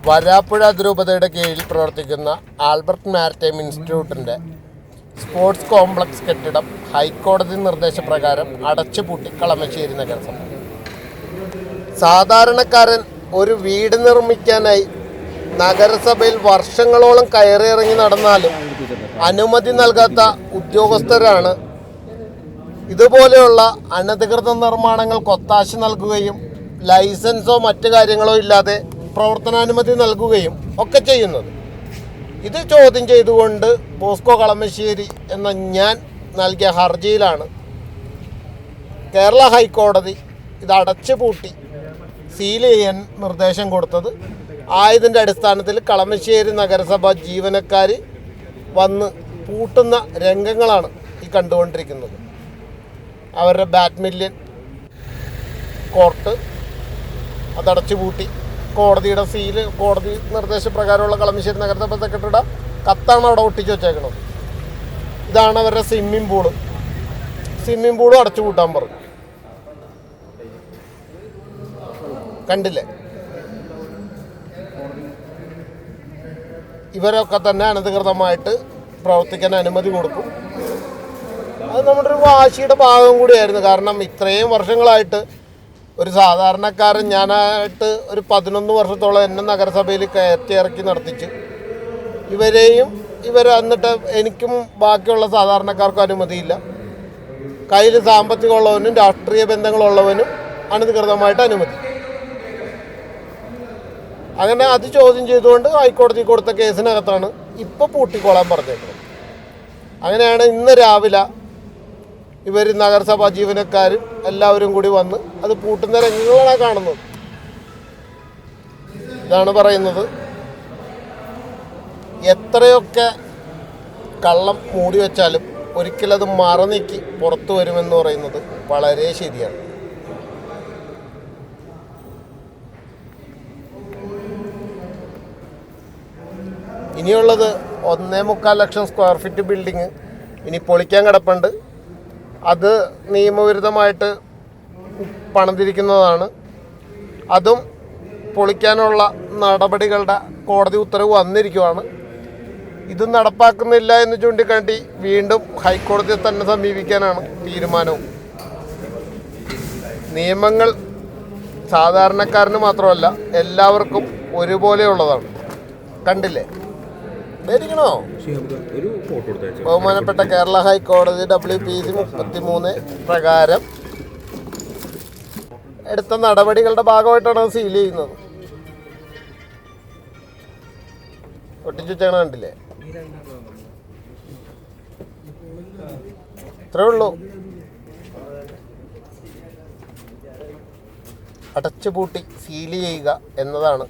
വരാപ്പുഴ അതിരൂപതയുടെ കീഴിൽ പ്രവർത്തിക്കുന്ന ആൽബർട്ട് മാരിടൈം ഇൻസ്റ്റിറ്റ്യൂട്ടിൻ്റെ സ്പോർട്സ് കോംപ്ലക്സ് കെട്ടിടം ഹൈക്കോടതി നിർദ്ദേശപ്രകാരം അടച്ചുപൂട്ടി കളമശ്ശേരി നഗരസഭ. സാധാരണക്കാരൻ ഒരു വീട് നിർമ്മിക്കാനായി നഗരസഭയിൽ വർഷങ്ങളോളം കയറിയിറങ്ങി നടന്നാലും അനുമതി നൽകാത്ത ഉദ്യോഗസ്ഥരാണ് ഇതുപോലെയുള്ള അനധികൃത നിർമ്മാണങ്ങൾക്ക് ഒത്താശ നൽകുകയും ലൈസൻസോ മറ്റു കാര്യങ്ങളോ ഇല്ലാതെ പ്രവർത്തനാനുമതി നൽകുകയും ഒക്കെ ചെയ്യുന്നത്. ഇത് ചോദ്യം ചെയ്തുകൊണ്ട് ബോസ്കോ കളമശ്ശേരി എന്ന ഞാൻ നൽകിയ ഹർജിയിലാണ് കേരള ഹൈക്കോടതി ഇത് അടച്ചുപൂട്ടി സീൽ ചെയ്യാൻ നിർദ്ദേശം കൊടുത്തത്. ആയതിൻ്റെ അടിസ്ഥാനത്തിൽ കളമശ്ശേരി നഗരസഭ ജീവനക്കാർ വന്ന് പൂട്ടുന്ന രംഗങ്ങളാണ് ഈ കണ്ടുകൊണ്ടിരിക്കുന്നത്. അവരുടെ ബാഡ്മിൻ്റൺ കോർട്ട് അതടച്ചു പൂട്ടി. കോടതിയുടെ സീല്, കോടതി നിർദ്ദേശപ്രകാരമുള്ള കളമശ്ശേരി നഗരസഭ സെക്രട്ടറിയുടെ കത്താണ് അവിടെ ഒട്ടിച്ച് വെച്ചേക്കുന്നത്. ഇതാണ് അവരുടെ സ്വിമ്മിംഗ് പൂളും അടച്ചു പൂട്ടാൻ പറഞ്ഞു. കണ്ടില്ലേ, ഇവരൊക്കെ തന്നെ അനധികൃതമായിട്ട് പ്രവർത്തിക്കാൻ അനുമതി കൊടുക്കും. അത് നമ്മുടെ ഒരു വാശിയുടെ ഭാഗം കൂടിയായിരുന്നു. കാരണം ഇത്രയും വർഷങ്ങളായിട്ട് ഒരു സാധാരണക്കാരൻ, ഞാനായിട്ട് ഒരു 11 വർഷത്തോളം എന്നെ നഗരസഭയിൽ കയറ്റി ഇറക്കി നടത്തിച്ച് എന്നിട്ട് എനിക്കും ബാക്കിയുള്ള സാധാരണക്കാർക്കും അനുമതിയില്ല. കയ്യിൽ സാമ്പത്തികമുള്ളവനും രാഷ്ട്രീയ ബന്ധങ്ങളുള്ളവനും അനധികൃതമായിട്ട് അനുമതി. അങ്ങനെ അത് ചോദ്യം ചെയ്തുകൊണ്ട് ഹൈക്കോടതി കൊടുത്ത കേസിനകത്താണ് ഇപ്പോൾ പൂട്ടിക്കോളാൻ പറഞ്ഞേക്കുന്നത്. അങ്ങനെയാണ് ഇന്ന് രാവിലെ ഇവർ നഗരസഭാ ജീവനക്കാരും എല്ലാവരും കൂടി വന്ന് അത് പൂട്ടുന്ന രംഗങ്ങളാണ് കാണുന്നത്. ഇതാണ് പറയുന്നത്, എത്രയൊക്കെ കള്ളം മൂടി വെച്ചാലും ഒരിക്കലത് മറനീക്കി പുറത്തു വരുമെന്ന് പറയുന്നത് വളരെ ശരിയാണ്. ഇനിയുള്ളത് 1.25 ലക്ഷം സ്ക്വയർ ഫീറ്റ് ബിൽഡിങ് ഇനി പൊളിക്കാൻ കിടപ്പുണ്ട്. അത് നിയമവിരുദ്ധമായിട്ട് പണിതിരിക്കുന്നതാണ്. അതും പൊളിക്കാനുള്ള നടപടികളുടെ കോടതി ഉത്തരവ് വന്നിരിക്കുകയാണ്. ഇത് നടപ്പാക്കുന്നില്ല എന്ന് ചൂണ്ടിക്കാട്ടി വീണ്ടും ഹൈക്കോടതിയെ തന്നെ സമീപിക്കാനാണ് തീരുമാനവും. നിയമങ്ങൾ സാധാരണക്കാരന് മാത്രമല്ല എല്ലാവർക്കും ഒരുപോലെയുള്ളതാണ്. കണ്ടില്ലേ, ണോ ബഹുമാനപ്പെട്ട കേരള ഹൈക്കോടതി WPC 33 പ്രകാരം എടുത്ത നടപടികളുടെ ഭാഗമായിട്ടാണ് സീൽ ചെയ്യുന്നത്. ഒട്ടിച്ചു വെച്ചാണ്, കണ്ടില്ലേ, ഇത്രേ ഉള്ളൂ. അടച്ചുപൂട്ടി സീൽ ചെയ്യുക എന്നതാണ്.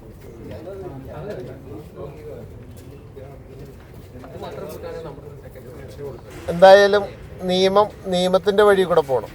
എന്തായാലും നിയമത്തിൻ്റെ വഴി കൂടെ പോകണം.